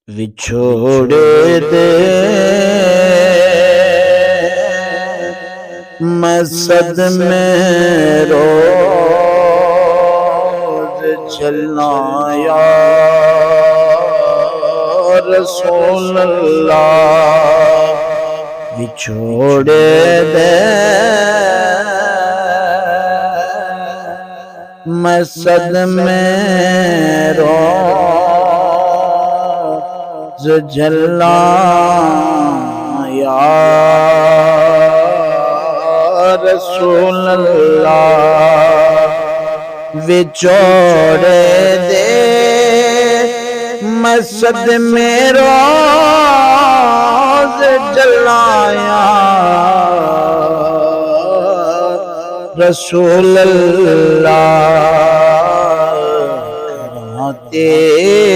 وچھوڑے دے میں صدمے روز چلنا یا رسول اللہ وچھوڑے دے میں صدمے روز جلنا یا رسول اللہ وچھوڑے دے میں صدمے روز جلنا یا رسول اللہ کراتے